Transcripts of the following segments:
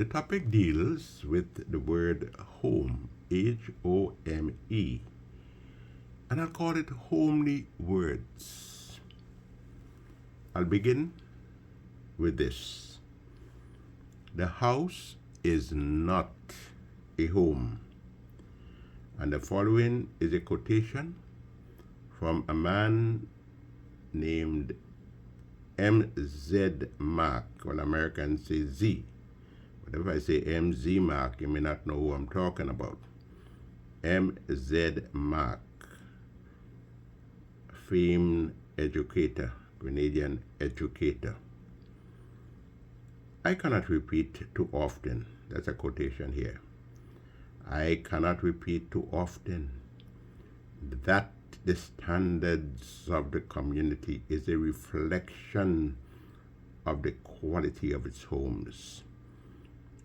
The topic deals with the word home, Home, and I'll call it homely words. I'll begin with this. The house is not a home. And the following is a quotation from a man named M.Z. Mark. Well, Americans say Z. But if I say M.Z. Mark, you may not know who I'm talking about. M.Z. Mark, famed educator, Grenadian educator. I cannot repeat too often. That's a quotation here. I cannot repeat too often that the standards of the community is a reflection of the quality of its homes.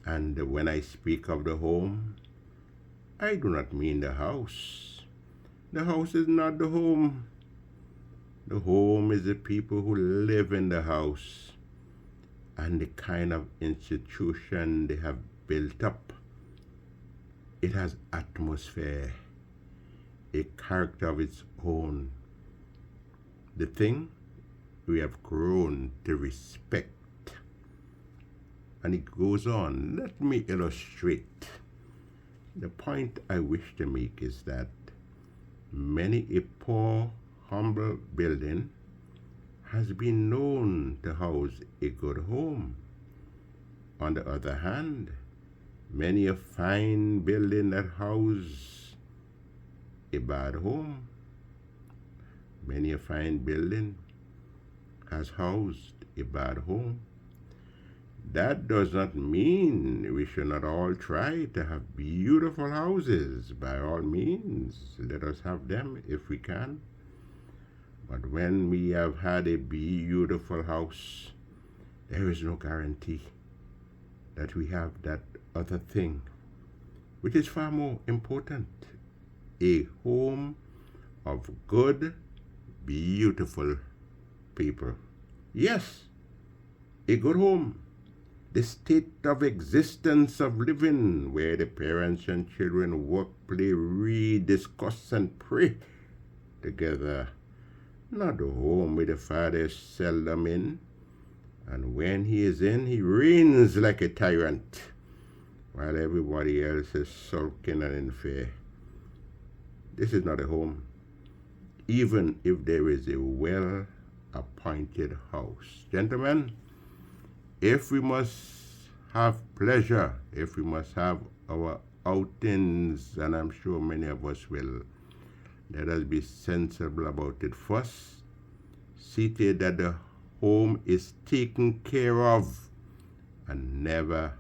And when I speak of the home, I do not mean the house. The house is not the home. The home is the people who live in the house and the kind of institution they have built up. It has atmosphere, a character of its own. The thing we have grown to respect. And it goes on. Let me illustrate. The point I wish to make is that many a poor, humble building has been known to house a good home. On the other hand, many a fine building that houses a bad home. Many a fine building has housed a bad home. That does not mean we should not all try to have beautiful houses. By all means, let us have them if we can. But when we have had a beautiful house, there is no guarantee that we have that other thing, which is far more important. A home of good, beautiful people. Yes, a good home. The state of existence of living where the parents and children work, play, read, discuss, and pray together. Not the home where the father is seldom in, and when he is in, he reigns like a tyrant, while everybody else is sulking and in fear. This is not a home, even if there is a well-appointed house. Gentlemen, if we must have pleasure, if we must have our outings, and I'm sure many of us will, let us be sensible about it first. See to it that the home is taken care of, and never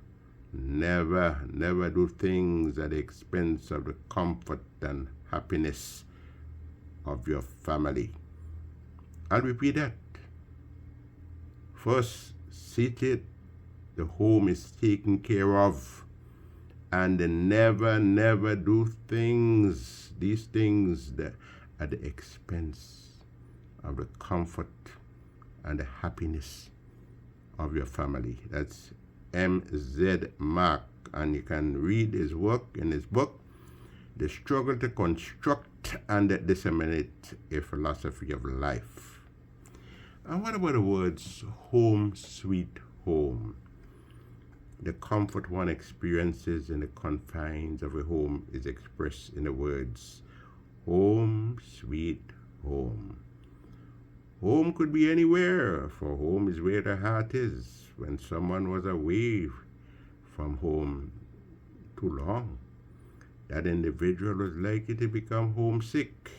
do things at the expense of the comfort and happiness of your family. I'll repeat that. First, see to it the home is taken care of, and never do these things that at the expense of the comfort and the happiness of your family. That's M.Z. Mark, and you can read his work in his book, The Struggle to Construct and Disseminate a Philosophy of Life. And what about the words home, sweet home? The comfort one experiences in the confines of a home is expressed in the words home, sweet home. Home could be anywhere, for home is where the heart is. When someone was away from home too long, that individual was likely to become homesick.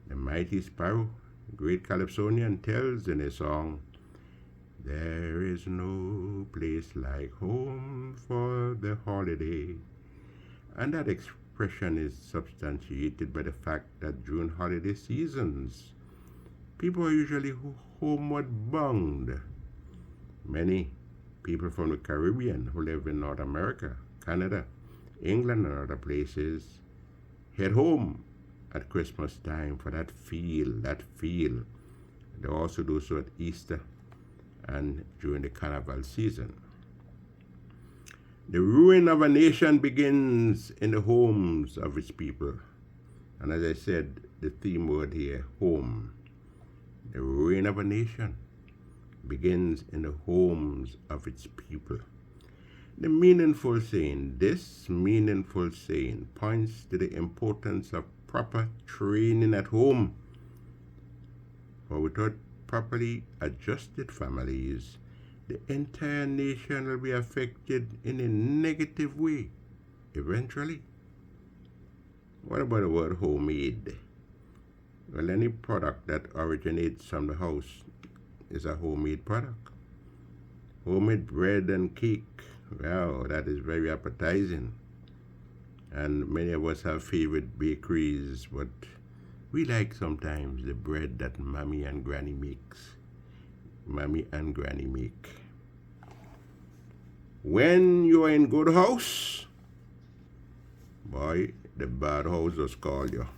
The mighty sparrow, great Calypsonian, tells in a song, "There is no place like home for the holiday." And that expression is substantiated by the fact that during holiday seasons, people are usually homeward bound. Many people from the Caribbean who live in North America, Canada, England, and other places head home at Christmas time for that feel. They also do so at Easter and during the Carnival season. The ruin of a nation begins in the homes of its people. And as I said, the theme word here, home. The ruin of a nation begins in the homes of its people. This meaningful saying points to the importance of proper training at home. For without properly adjusted families, the entire nation will be affected in a negative way, eventually. What about the word homemade? Well, any product that originates from the house is a homemade product. Homemade bread and cake, wow, that is very appetizing. And many of us have favorite bakeries, but we like sometimes the bread that mommy and granny makes. Mommy and granny make. When you are in good house, boy, the bad houses call you.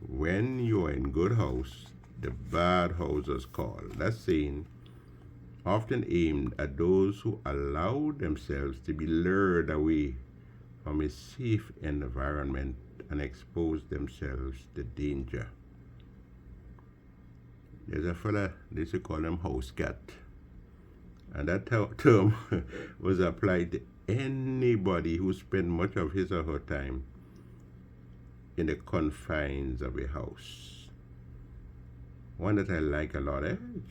When you are in good house, the bad houses call. That saying often aimed at those who allow themselves to be lured away from a safe environment and expose themselves to danger. There's a fella, they used to call him house cat. And that term was applied to anybody who spent much of his or her time in the confines of a house. One that I like a lot,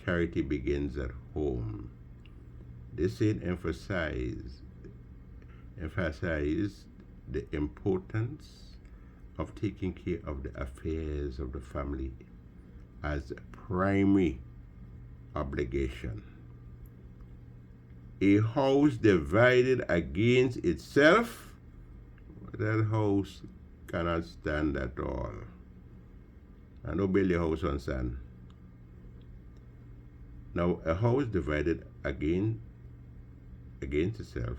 charity begins at home. This saying emphasize the importance of taking care of the affairs of the family as a primary obligation. A house divided against itself, that house cannot stand at all. And don't build your house on sand. Now, a house divided against itself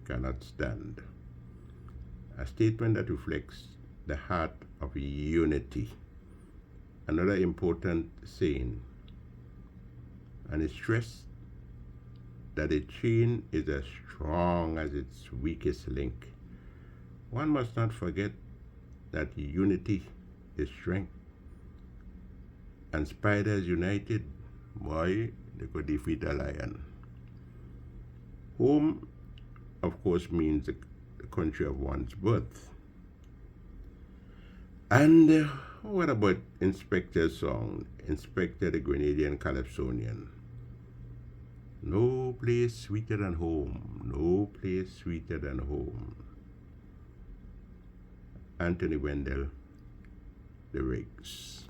cannot stand. A statement that reflects the heart of unity. Another important saying, and it stressed that a chain is as strong as its weakest link. One must not forget that unity is strength. And spiders united, boy, they could defeat a lion. Home, of course, means the country of one's birth. And what about Inspector's song, Inspector the Grenadian Calypsonian? No place sweeter than home, no place sweeter than home. Anthony Wendell, The Riggs.